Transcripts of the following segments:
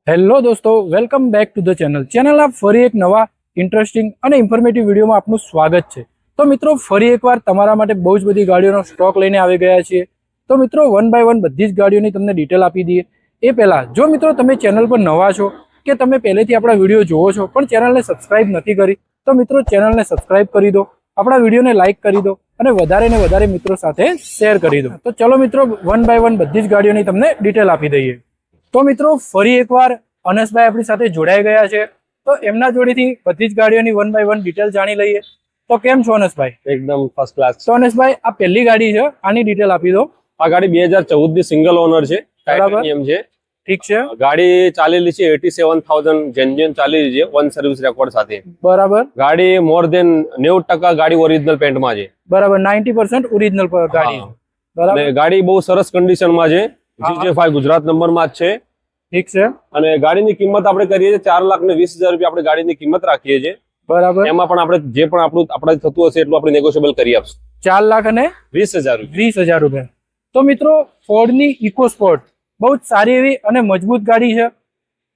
Hello દોસ્તો, welcome back to the ચેનલના ફરી એક નવા ઇન્ટરેસ્ટિંગ અને ઇન્ફોર્મેટિવ વિડીયોમાં આપનું સ્વાગત છે। તો મિત્રો ફરી એકવાર તમારા માટે બહુ જ બધી ગાડીઓનો સ્ટોક લઈને આવી ગયા છીએ। તો મિત્રો વન બાય વન બધી જ ગાડીઓની તમને ડિટેલ આપી દઈએ। એ પહેલાં જો મિત્રો તમે ચેનલ પર નવા છો કે તમે પહેલેથી આપણા વિડીયો જોવો છો પણ ચેનલને સબસ્ક્રાઇબ નથી કરી તો મિત્રો ચેનલને સબસ્ક્રાઇબ કરી દો, આપણા વિડીયોને લાઇક કરી દો અને વધારે ને વધારે મિત્રો સાથે શેર કરી દો। તો ચલો મિત્રો વન બાય વન બધી જ ગાડીઓની તમને ડિટેલ આપી દઈએ। તો મિત્રો ફરી એકવાર અનસભાઈ આપણી સાથે જોડાઈ ગયા છે, તો એમના જોડેથી બધી જ ગાડીઓની વન બાય વન ડિટેલ જાણી લઈએ। તો કેમ છો અનસભાઈ? એકદમ ફર્સ્ટ ક્લાસ। તો અનસભાઈ આ પહેલી ગાડી છે, આની ડિટેલ આપી દો। આ ગાડી 2014 ની સિંગલ ઓનર છે, ટાઇટેનિયમ છે। ઠીક છે। ગાડી ચાલેલી છે 87,000 જેન્યુઇન ચાલેલી છે, વન સર્વિસ રેકોર્ડ સાથે। બરાબર। ગાડી મોર ધેન 90% ગાડી ઓરિજિનલ પેન્ટમાં છે। બરાબર, 90% ઓરિજિનલ ગાડી છે। બરાબર। અને ગાડી બહુ સરસ કન્ડિશનમાં છે, GJ5 ગુજરાત નંબરમાં જ છે। ઠીક છે। અને ગાડીની કિંમત આપણે કરીએ છીએ 4,20,000 રૂપિયા આપણે ગાડીની કિંમત રાખીએ છીએ। બરાબર। એમાં પણ આપણે જે પણ આપણે થતું હશે એટલું આપણે નેગોશિયેબલ કરી આપશું। 4,20,000 રૂપિયા। તો મિત્રો ફોર્ડની ઇકોસ્પોર્ટ બહુ જ સારી એવી અને મજબૂત ગાડી છે।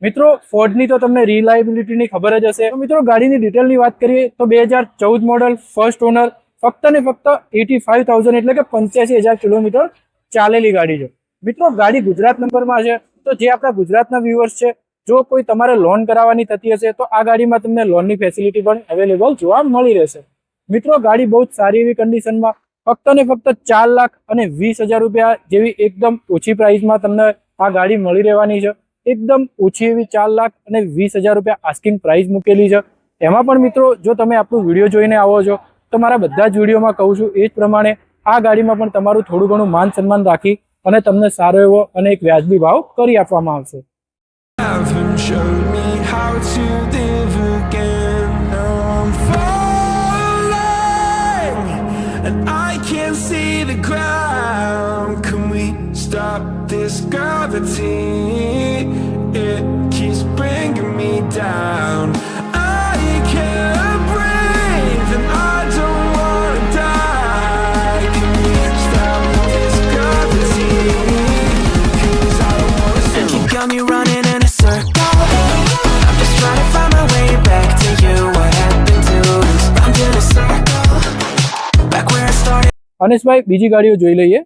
મિત્રો ફોર્ડની તો તમને રિલાયબિલિટીની ખબર જ હશે। તો મિત્રો ગાડીની ડિટેલની વાત કરીએ તો 2014 મોડલ, ફર્સ્ટ ઓનર, ફક્ત ને ફક્ત 85,000 એટલે કે 85,000 કિલોમીટર ચાલેલી ગાડી છે। મિત્રો ગાડી ગુજરાત નંબરમાં છે, તો જે આપણા ગુજરાતના વ્યુઅર્સ છે, જો કોઈ તમારે લોન કરાવવાની થતી હશે તો આ ગાડીમાં તમને લોનની ફેસિલિટી પણ અવેલેબલ જોવા મળી રહેશે। મિત્રો ગાડી બહુ જ સારી એવી કન્ડિશનમાં ફક્ત ને ફક્ત 4,20,000 રૂપિયા જેવી એકદમ ઓછી પ્રાઇસમાં તમને આ ગાડી મળી રહેવાની છે। એકદમ ઓછી એવી 4,20,000 રૂપિયા આસ્કિંગ પ્રાઇસ મૂકેલી છે। એમાં પણ મિત્રો જો તમે આપણું વિડીયો જોઈને આવો છો તો મારા બધા જ વિડીયોમાં કહું છું એ જ પ્રમાણે આ ગાડીમાં પણ તમારું થોડું ઘણું માન સન્માન રાખી અને તમને સારો એવો અને એક વ્યાજબી ભાવ કરી આપવામાં આવશે। અનેશભાઈ બીજી ગાડીઓ જોઈ લઈએ।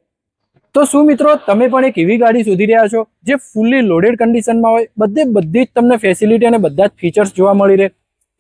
તો શું મિત્રો તમે પણ એક એવી ગાડી શોધી રહ્યા છો જે ફૂલ્લી લોડેડ કન્ડિશનમાં હોય, બધી જ તમને ફેસિલિટી અને બધા જ ફીચર્સ જોવા મળી રહે,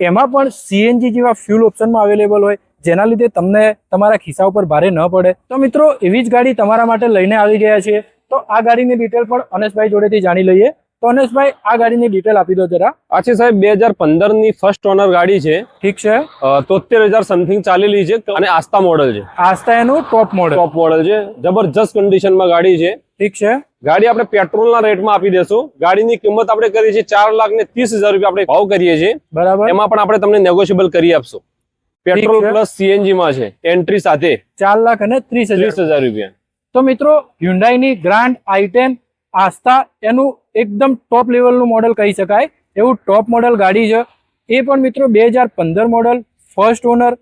એમાં પણ CNG જેવા ફ્યુલ ઓપ્શનમાં અવેલેબલ હોય જેના લીધે તમને તમારા ખિસ્સા ઉપર ભારે ન પડે, તો મિત્રો એવી જ ગાડી તમારા માટે લઈને આવી ગયા છીએ। તો આ ગાડીની ડિટેલ પણ અનેશભાઈ જોડેથી જાણી લઈએ। તો અનેશભાઈ આ ગાડીની ડિટેલ આપી દો જરા। આ છે સાહેબ 2015 ની ફર્સ્ટ ઓનર ગાડી છે। ઠીક છે। 73,000 સમથિંગ ચાલેલી છે અને આસ્થા મોડલ છે। આસ્થા એનું ટોપ મોડલ છે, જબરજસ્ત કન્ડિશનમાં ગાડી છે। ઠીક છે। ગાડી આપણે પેટ્રોલના રેટમાં આપી દેશું। ગાડીની કિંમત આપણે કરીએ છીએ 4,30,000 રૂપિયા આપણે ભાવ કરીએ છીએ। બરાબર। એમાં પણ આપણે તમને નેગોશિયેબલ કરી આપશું। પેટ્રોલ પ્લસ CNG માં છે, એન્ટ્રી સાથે 4,30,000 રૂપિયા। તો મિત્રો હ્યુન્ડાઈની ગ્રાન્ડ i10 આસ્થા એનું એકદમ ટોપ લેવલનું મોડલ કહી શકાય એવું ટોપ મોડલ ગાડી છે। એ પણ મિત્રો 2015 મોડલ, ફર્સ્ટ ઓનર,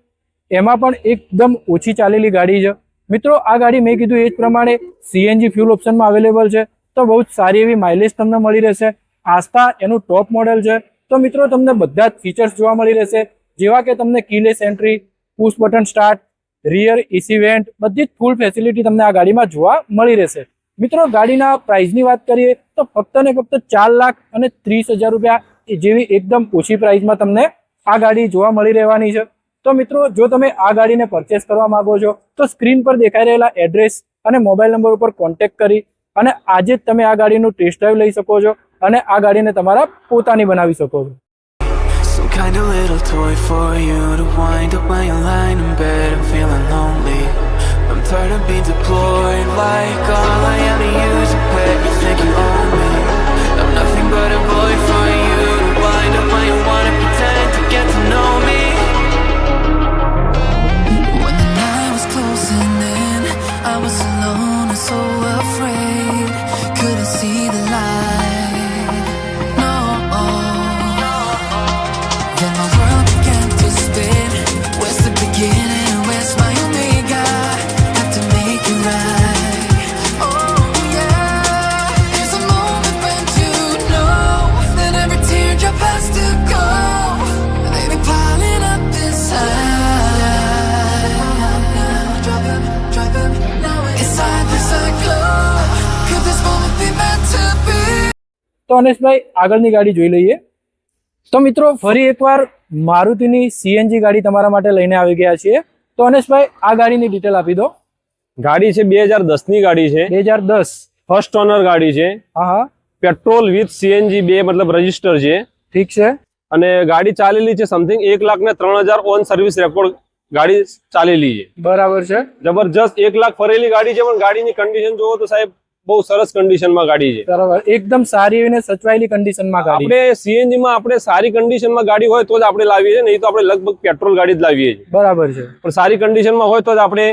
એમાં પણ એકદમ ઓછી ચાલેલી ગાડી છે। મિત્રો આ ગાડી મેં કીધું એ જ પ્રમાણે CNG ફ્યુલ ઓપ્શનમાં અવેલેબલ છે, તો બહુ જ સારી એવી માઇલેજ તમને મળી રહેશે। આસ્થા એનું ટોપ મોડલ છે, તો મિત્રો તમને બધા જ ફીચર્સ જોવા મળી રહેશે, જેવા કે તમને કીલેસ entry, push button start, rear એસી વેન્ટ, બધી જ ફૂલ ફેસિલિટી તમને આ ગાડીમાં જોવા મળી રહેશે। મિત્રો ગાડીના પ્રાઇસની વાત કરીએ તો ફક્ત ને ફક્ત 4,30,000 રૂપિયા જેવી એકદમ ઓછી પ્રાઇસમાં તમને આ ગાડી જોવા મળી રહેવાની છે। તો મિત્રો જો તમે આ ગાડીને પરચેસ કરવા માંગો છો તો સ્ક્રીન પર દેખાઈ રહેલા એડ્રેસ અને મોબાઈલ નંબર ઉપર કોન્ટેક્ટ કરી અને આજે જ તમે આ ગાડીનું ટેસ્ટ ડ્રાઈવ લઈ શકો છો અને આ ગાડીને તમારા પોતાની બનાવી શકો છો। Kind of little toy for you to wind up when you're lying in bed and feeling lonely. I'm tired of being deployed like all I am to you is a pet. You think you own me? I'm nothing but a boy for you to wind up when you wanna pretend to get to know me. When the night was closing in, I was alone and so afraid. Couldn't see the light. No. Then my world began to spin. Where's the beginning and where's my omega? Have to make it right. Oh yeah. There's a moment when you know તો અનેશભાઈ આગળની ગાડી જોઈ લઈએ. તો મિત્રો ફરી એકવાર મારુતિની CNG ગાડી તમારા માટે લઈને આવી ગયા છીએ. તો અનેશભાઈ આ ગાડીની ડિટેલ આપી દો. ગાડી છે 2010 ની ગાડી છે, 2010. ફર્સ્ટ ઓનર ગાડી છે, હા હા, પેટ્રોલ વિથ સીએનજી બે મતલબ રજીસ્ટર છે. ઠીક છે. અને ગાડી ચાલેલી છે સમથિંગ 1,03,000 ઓન સર્વિસ રેકોર્ડ ગાડી ચાલેલી છે. બરાબર છે. જબરજસ્ત 1 લાખ ફરેલી ગાડી છે, પણ ગાડીની કન્ડિશન જોવો તો સાહેબ બહુ સરસ કન્ડિશનમાં ગાડી છે. બરાબર, એકદમ સારી એવી ને સચવાયેલી કન્ડિશનમાં ગાડી. આપણે સીએનજી માં આપણે સારી કન્ડિશનમાં ગાડી હોય તો જ આપણે લાવીએ છીએ, નહીં તો આપણે લગભગ પેટ્રોલ ગાડી જ લાવીએ છીએ. બરાબર છે. પણ સારી કન્ડિશનમાં હોય તો જ આપણે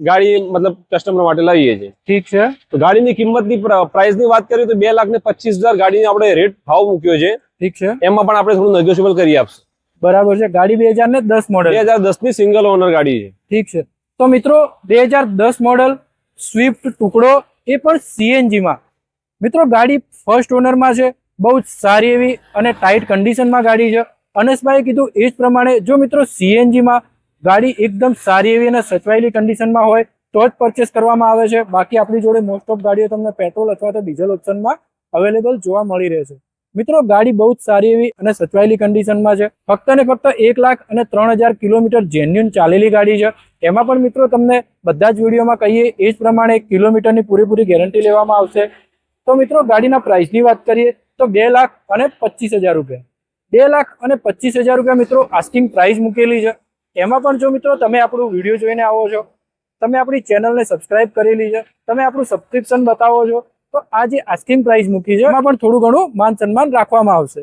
ગાડી મતલબ કસ્ટમર માટે લાવીએ છીએ. ઠીક છે. તો ગાડીની કિંમતની પ્રાઇસની વાત કરીએ તો 2,25,000 ગાડીને આપણે રેટ ભાવ મૂક્યો છે. ઠીક છે. એમાં પણ આપણે થોડું નેગોશિયેબલ કરી આપશું. બરાબર છે. ગાડી 2010 મોડેલ. 2010 ની સિંગલ ઓનર ગાડી છે. ઠીક છે. તો મિત્રો 2010 મોડેલ સ્વિફ્ટ ટુકડો, એ પણ સીએનજી માં. મિત્રો ગાડી ફર્સ્ટ ઓનરમાં છે, બહુ જ સારી એવી અને ટાઈટ કન્ડિશનમાં ગાડી છે. અનેશભાઈએ કીધું એ જ પ્રમાણે જો મિત્રો સીએનજી માં ગાડી એકદમ સારી એવી અને સચવાયેલી કન્ડિશનમાં હોય તો જ પરચેસ કરવામાં આવે છે. બાકી આપણી જોડે મોસ્ટ ઓફ ગાડીઓ તમને પેટ્રોલ અથવા તો ડીઝલ ઓપ્શનમાં અવેલેબલ જોવા મળી રહે છે. મિત્રો ગાડી બહુ જ સારી એવી અને સચવાયેલી કન્ડિશનમાં છે. ફક્ત ને ફક્ત 1,03,000 કિલોમીટર જેન્યુન ચાલેલી ગાડી છે. એમાં પણ મિત્રો તમને બધા જ વિડીયોમાં કહીએ એ જ પ્રમાણે કિલોમીટરની પૂરેપૂરી ગેરંટી લેવામાં આવશે. તો મિત્રો ગાડીના પ્રાઇસની વાત કરીએ તો 2,25,000 રૂપિયા. 2,25,000 રૂપિયા મિત્રો આસ્કિંગ પ્રાઇસ મૂકેલી છે. એમાં પણ જો મિત્રો તમે આપણું વિડીયો જોઈને આવો છો, તમે આપણી ચેનલને સબસ્ક્રાઇબ કરેલી છે, તમે આપણું સબસ્ક્રિપ્શન બતાવો છો, તો આ જે આસ્કિંગ પ્રાઇસ મૂકી છે એમાં પણ થોડું ઘણું માન સન્માન રાખવામાં આવશે.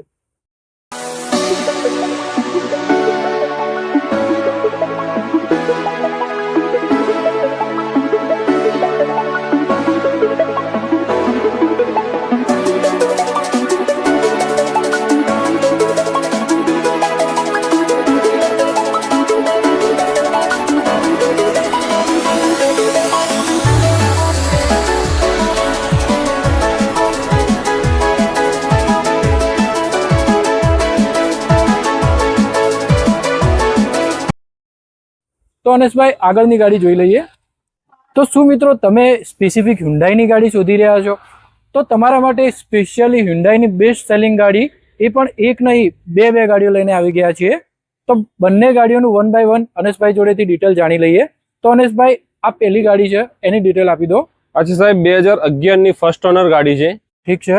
તો અનેશભાઈ આગળની ગાડી જોઈ લઈએ. તો શું મિત્રો તમે સ્પેસિફિક હ્યુન્ડાઈની ગાડી શોધી રહ્યા છો? તો તમારા માટે સ્પેશિયલી હ્યુન્ડાઈની બેસ્ટ સેલિંગ ગાડી, એ પણ એક નહીં બે ગાડીઓ લઈને આવી ગયા છીએ. તો બંને ગાડીઓનું 1 બાય 1 અનેશભાઈ જોડેથી ડિટેલ જાણી લઈએ. તો અનેશભાઈ આ પહેલી ગાડી છે એની ડિટેલ આપી દો. અચ્છા સાહેબ, 2011 ની ફર્સ્ટ ઓનર ગાડી છે. ઠીક છે.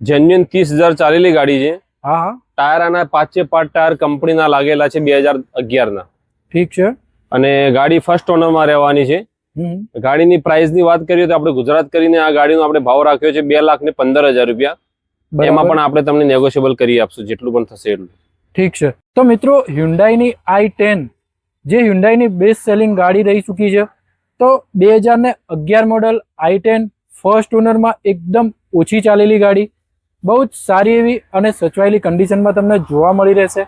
જેન્યુન 30,000 ચાલેલી ગાડી છે. હા હા, ટાયર આના 5 ટાયર કંપનીના લાગેલા છે 2011 ના. ઠીક છે. અને ગાડી ફર્સ્ટ ઓનરમાં રહેવાની છે. ગાડીની પ્રાઇસની વાત કરીએ તો આપણે ગુજરાત કરીને આ ગાડીનો આપણે ભાવ રાખ્યો છે 2,15,000 રૂપિયા. એમાં પણ આપણે તમને નેગોશિયેબલ કરી આપશું જેટલું પણ થશે એટલું. ઠીક છે. તો મિત્રો હ્યુન્ડાઈની i10 જે હ્યુન્ડાઈની બેસ્ટ સેલિંગ ગાડી રહી ચૂકી છે, તો 2011 મોડલ i10 ફર્સ્ટ ઓનરમાં એકદમ ઓછી ચાલેલી ગાડી, બહુ જ સારી એવી અને સચવાયેલી કન્ડિશનમાં તમને જોવા મળી રહેશે.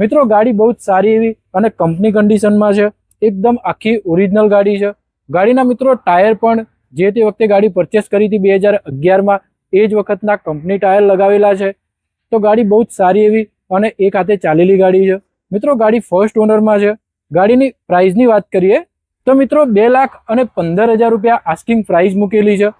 મિત્રો ગાડી બહુ જ સારી એવી અને કંપની કન્ડિશનમાં છે, એકદમ આખી ઓરિજિનલ ગાડી છે. ગાડીના મિત્રો ટાયર પણ જે તે વખતે ગાડી પરચેસ કરી હતી 2011માં એ જ વખતના કંપની ટાયર લગાવેલા છે. તો ગાડી બહુ જ સારી એવી અને એક હાથે ચાલેલી ગાડી છે. મિત્રો ગાડી ફર્સ્ટ ઓનરમાં છે. ગાડીની પ્રાઇસની વાત કરીએ તો મિત્રો 2,15,000 રૂપિયા આસ્કિંગ પ્રાઇસ મૂકેલી છે.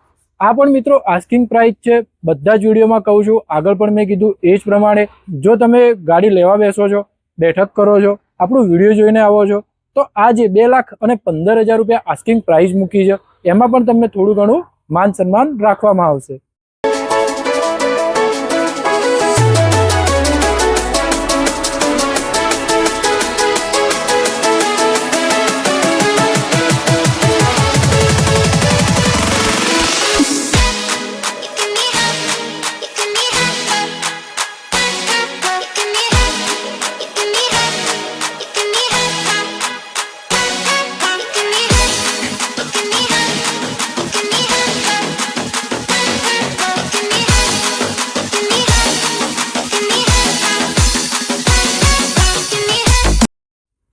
આ પણ મિત્રો આસ્કિંગ પ્રાઇસ છે. બધા જ વિડીયોમાં કહું છું, આગળ પણ મેં કીધું એ જ પ્રમાણે જો તમે ગાડી લેવા બેસો છો, બેઠક કરો છો, આપણું વિડીયો જોઈને આવો છો, તો આ જે 2,15,000 રૂપિયા આસ્કિંગ પ્રાઇસ મૂકી છે એમાં પણ તમને થોડું ઘણું માન સન્માન રાખવામાં આવશે.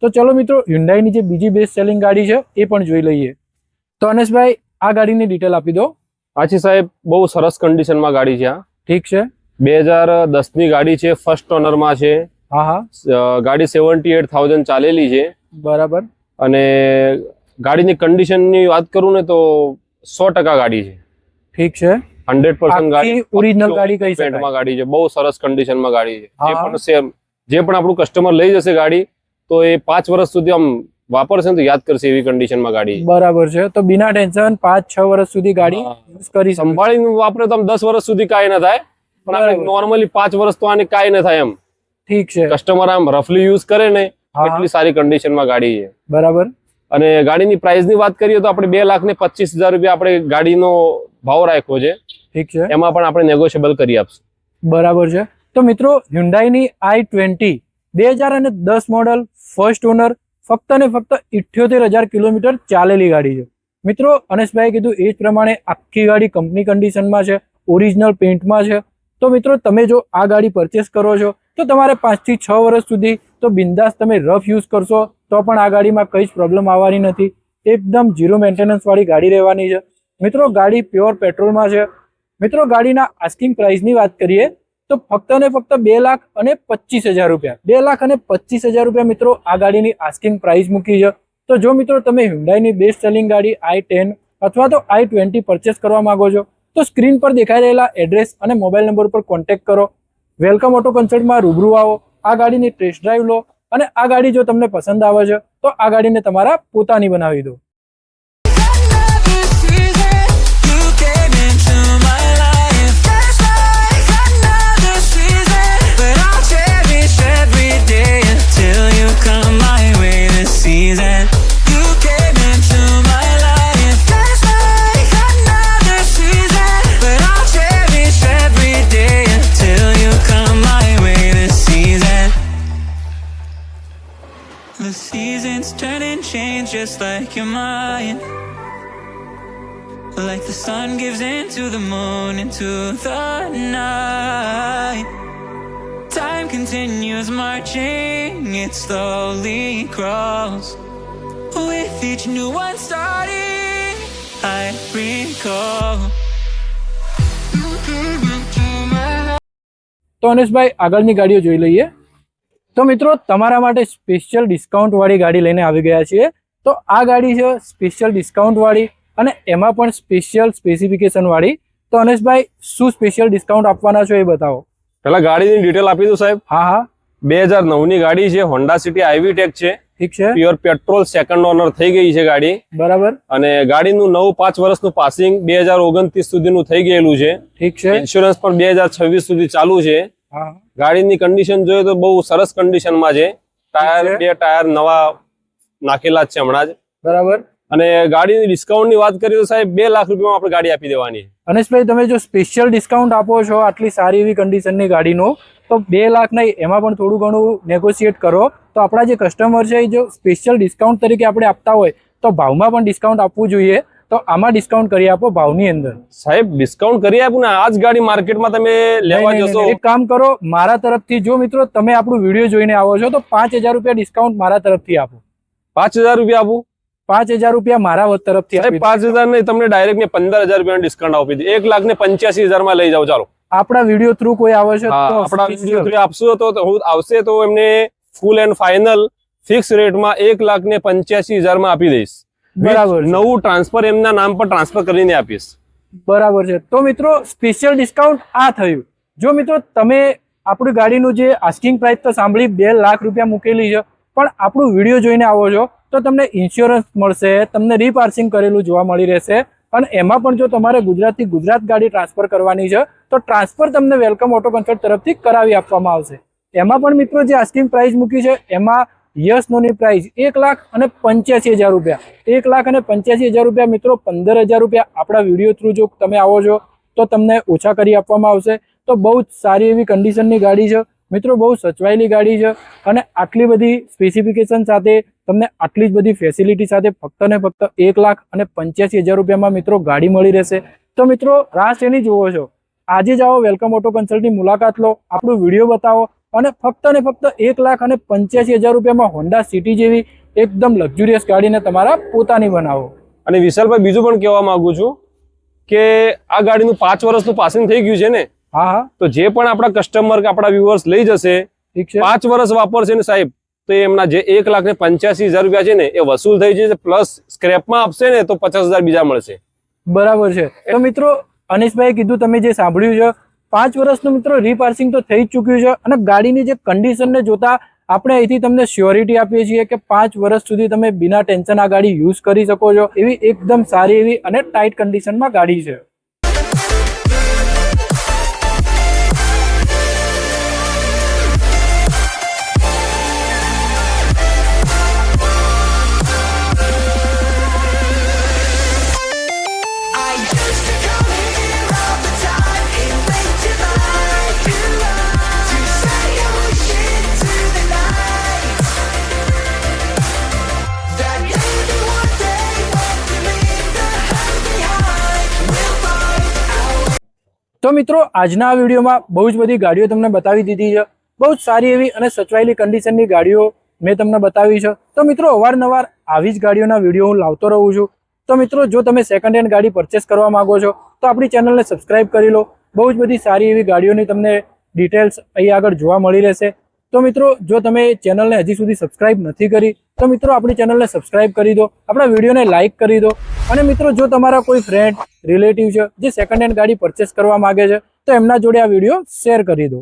તો ચલો મિત્રો હ્યુન્ડાઈની જે બીજી બેસ્ટ સેલિંગ ગાડી છે એ પણ જોઈ લઈએ. તો અનેશભાઈ આ ગાડીની ડિટેલ આપી દો. આછી સાહેબ, બહુ સરસ કન્ડિશનમાં ગાડી છે. ઠીક છે. 2010 ની ગાડી છે, ફર્સ્ટ ઓનરમાં છે. હા હા, ગાડી 78,000 ચાલેલી છે. બરાબર. અને ગાડીની કન્ડિશનની વાત કરું ને તો 100% ગાડી છે. ઠીક છે. 100% ગાડી ઓરિજિનલ ગાડી કહી શકાય. પેન્ટમાં ગાડી છે, બહુ સરસ કન્ડિશનમાં ગાડી છે. હા, જે હા. પણ સેમ જે પણ આપણું કસ્ટમર લઈ જશે ગાડી તો એ 5 વર્ષ સુધી આમ વાપરશે ને તો યાદ કરશે એવી કન્ડિશનમાં ગાડી છે. બરાબર છે. તો બિના ટેન્શન 5-6 વર્ષ સુધી ગાડી હા. યુઝ કરી શકે. સંભાળીને વાપરે તો આમ 10 વર્ષ સુધી કાંઈ ન થાય, પણ આપણે બરાબર. નોર્મલી 5 વર્ષ તો આને કાંઈ ન થાય એમ. ઠીક છે. કસ્ટમર આમ રફલી યુઝ કરે ને હા, એટલી સારી કન્ડિશનમાં ગાડી છે. બરાબર. અને ગાડીની પ્રાઇસની વાત કરીએ તો આપણે 2,25,000 રૂપિયા આપણે ગાડીનો ભાવ રાખ્યો છે. ઠીક છે. એમાં પણ આપણે નેગોશિયેબલ કરી આપશું. બરાબર છે. તો મિત્રો Hyundaiની i20 2010 મોડલ ફર્સ્ટ ઓનર, ફક્ત ને ફક્ત 78,000 કિલોમીટર ચાલેલી ગાડી છે. મિત્રો અનેશભાઈ કીધું એ જ પ્રમાણે આખી ગાડી કંપની કન્ડિશનમાં છે, ઓરિજિનલ પેઇન્ટમાં છે. તો મિત્રો તમે જો આ ગાડી પરચેસ કરો છો તો તમારે 5 થી 6 વર્ષ સુધી તો બિંદાસ તમે રફ યુઝ કરશો તો પણ આ ગાડીમાં કંઈ જ પ્રોબ્લેમ આવવાની નથી. એકદમ ઝીરો મેન્ટેનન્સ વાળી ગાડી રહેવાની છે. મિત્રો ગાડી પ્યોર પેટ્રોલમાં છે. મિત્રો ગાડીના આસ્કિંગ પ્રાઇસની વાત કરીએ તો ફક્ત ને ફક્ત 2,25,000 રૂપિયા, 2,25,000 રૂપિયા મિત્રો આ ગાડીની આસ્કિંગ પ્રાઇસ મૂકી છે. તો જો મિત્રો તમે Hyundaiની બેસ્ટ સેલિંગ ગાડી i10 અથવા તો i20 પરચેસ કરવા માંગો છો તો સ્ક્રીન પર દેખાઈ રહેલા એડ્રેસ અને મોબાઈલ નંબર પર કોન્ટેક્ટ કરો. વેલકમ ઓટો કન્સલ્ટમાં રૂબરૂ આવો, આ ગાડીની ટેસ્ટ ડ્રાઈવ લો અને આ ગાડી જો તમને પસંદ આવે છે તો આ ગાડીને તમારા પોતાની બનાવી દો. The seasons turn and change just like your mind. Like the sun gives into the moon, into the night. Time continues marching, it slowly grows. With each new one starting, I recall. તો અનેશભાઈ આગળની ગાડીઓ જોઈ લઈએ. તો મિત્રો તમારા માટે special discount વાળી ગાડી લઈને આવી ગયા છીએ. તો આ ગાડી છે સ્પેશિયલ ડિસ્કાઉન્ટ વાળી અને એમાં પણ સ્પેશિયલ સ્પેસિફિકેશન વાળી. તો અનેશભાઈ શું સ્પેશિયલ ડિસ્કાઉન્ટ આપવાના છો એ બતાવો. પેલા ગાડીની ડિટેલ આપી દઉં સાહેબ. હા હા 2009 ની ગાડી છે, હોન્ડા સિટી આઈવી ટેક છે, ઠીક છે. પ્યોર પેટ્રોલ, સેકન્ડ ઓનર થઈ ગઈ છે ગાડી. બરાબર. અને ગાડીનું નવું 5 વર્ષનું પાસિંગ 2029 સુધીનું થઈ ગયેલું છે. ઠીક છે. ઇન્સ્યોરન્સ પણ 2026 સુધી ચાલુ છે. હા ગાડીની કન્ડિશન જોઈએ તો બહુ સરસ કન્ડિશનમાં છે. ટાયર છે. 2 ટાયર નવા નાખેલા જ છે હમણાં જ. બરાબર. અને ગાડીની ડિસ્કાઉન્ટની વાત કરીએ તો સાહેબ 2 લાખ રૂપિયામાં આપણે ગાડી આપી દેવાની. અનેશભાઈ તમે જો સ્પેશિયલ ડિસ્કાઉન્ટ આપો છો આટલી સારી એવી કન્ડિશનની ગાડીનું તો 2 લાખ નહીં, એમાં પણ થોડું ઘણું નેગોશિએટ કરો. તો આપણા જે કસ્ટમર છે એ જો સ્પેશિયલ ડિસ્કાઉન્ટ તરીકે આપણે આપતા હોય તો ભાવમાં પણ ડિસ્કાઉન્ટ આપવું જોઈએ. તો આમાં ડિસ્કાઉન્ટ કરી આપો ભાવની અંદર. સાહેબ ડિસ્કાઉન્ટ કરી આપું ને, આ જ ગાડી માર્કેટમાં તમે લેવા નહીં, નહીં, જશો. નહીં. એક કામ કરો, મારા તરફથી જો મિત્રો તમે આપણું વિડીયો જોઈને આવો છો તો 5,000 રૂપિયા ડિસ્કાઉન્ટ મારા તરફથી આપો. 5,000 રૂપિયા આપું? 5,000 રૂપિયા મારા તરફથી સાહેબ આપી દો. 5,000 નહીં, તમને ડાયરેક્ટ ને 15,000 રૂપિયાનું ડિસ્કાઉન્ટ આપી દે. 1,85,000 માં લઈ જાઓ ચાલો. આપણા વિડીયો થ્રુ કોઈ આવે છે હા, તો આપણા special. વિડીયો થ્રુ આપશો તો હું આવશે તો એમને ફૂલ એન્ડ ફાઇનલ ફિક્સ રેટમાં 1,85,000 માં આપી દઈશ. બરાબર છે. નવું ટ્રાન્સફર એમના નામ પર ટ્રાન્સફર કરીને આપીશ. બરાબર છે. તો મિત્રો સ્પેશિયલ ડિસ્કાઉન્ટ આ થયું. જો મિત્રો તમે આપણી ગાડીનું જે આસ્કિંગ પ્રાઇસ તો સાંભળી 2 લાખ રૂપિયા મૂકેલી છે, પણ આપણું વિડીયો જોઈને આવો છો તો તમને ઇન્સ્યોરન્સ મળશે, તમને રીપાર્સિંગ કરેલું જોવા મળી રહેશે. અને એમાં પણ જો તમારે ગુજરાતથી ગુજરાત ગાડી ટ્રાન્સફર કરવાની છે તો ટ્રાન્સફર તમને વેલકમ ઓટો કન્સલ્ટ તરફથી કરાવી આપવામાં આવશે. એમાં પણ મિત્રો જે આસ્કિંગ પ્રાઇસ મૂકી છે એમાં યસ નોની પ્રાઇસ 1,85,000 રૂપિયા. 1,85,000 રૂપિયા મિત્રો 15,000 રૂપિયા આપણા વિડીયો થ્રુ જો તમે આવો છો તો તમને ઓછા કરી આપવામાં આવશે. તો બહુ જ સારી એવી કન્ડિશનની ગાડી છે મિત્રો, બહુ સચવાયેલી ગાડી છે અને આટલી બધી સ્પેસિફિકેશન સાથે તમને આટલી જ બધી ફેસિલિટી સાથે ફક્ત ને ફક્ત 1,85,000 રૂપિયામાં મિત્રો ગાડી મળી રહેશે. તો મિત્રો રાહ શેની જુઓ છો, આજે જ આવો, વેલકમ ઓટો કન્સલ્ટની મુલાકાત લો, આપણો વિડીયો બતાવો અને ફક્ત ને ફક્ત 1,85,000 રૂપિયામાં હોન્ડા સિટી જેવી એકદમ લક્ઝુરિયસ ગાડીને તમારા પોતાની બનાવો. અને વિશાલભાઈ બીજું પણ કહેવા માંગુ છું કે આ ગાડીનું 5 વર્ષનું પાસિંગ થઈ ગયું છે ને, હા હા તો જે પણ આપણા કસ્ટમર કે આપણા વ્યુઅર્સ લઈ જશે, ઠીક છે. 5 વર્ષ વાપરશે ને સાહેબ તો એમના જે 1,85,000 રૂપિયા છે ને એ વસૂલ થઈ જશે, પ્લસ સ્ક્રેપમાં આપશે ને તો 50,000 બીજા મળશે. બરાબર છે. તો મિત્રો અનિશભાઈ કીધું, તમે જે સાંભળ્યું છે, 5 વર્ષનું મિત્રો રીપાર્સિંગ તો થઈ જ ચૂક્યું છે અને ગાડીની જે કન્ડિશનને જોતા આપણે અહીંથી તમને શ્યોરિટી આપીએ છીએ કે 5 વર્ષ સુધી તમે બિના ટેન્શન આ ગાડી યુઝ કરી શકો છો. એવી એકદમ સારી એવી અને ટાઈટ કન્ડિશનમાં ગાડી છે. I used to come here all the time and wait till I you to say I wish into the night that maybe one day when we leave the hurt behind we'll find out. તો મિત્રો આજના આ વિડીયોમાં બહુ જ બધી ગાડીઓ તમને બતાવી દીધી છે. બહુ જ સારી એવી અને સચવાયેલી કન્ડિશનની ગાડીઓ મેં તમને બતાવી છે. તો મિત્રો અવારનવાર આવી જ ગાડીઓના વિડીયો હું લાવતો રહું છું. તો મિત્રો જો તમે સેકન્ડ હેન્ડ ગાડી પરચેસ કરવા માંગો છો તો આપણી ચેનલને સબસ્ક્રાઇબ કરી લો. બહુ જ બધી સારી એવી ગાડીઓની તમને ડિટેલ્સ અહીં આગળ જોવા મળી રહેશે. તો મિત્રો જો તમે ચેનલને હજી સુધી સબસ્ક્રાઇબ નથી કરી તો મિત્રો આપણી ચેનલને સબસ્ક્રાઇબ કરી દો, આપણા વિડીયોને લાઇક કરી દો. અને મિત્રો જો તમારા કોઈ ફ્રેન્ડ રિલેટિવ છે જે સેકન્ડ હેન્ડ ગાડી પરચેસ કરવા માંગે છે તો એમના જોડે આ વિડીયો શેર કરી દો.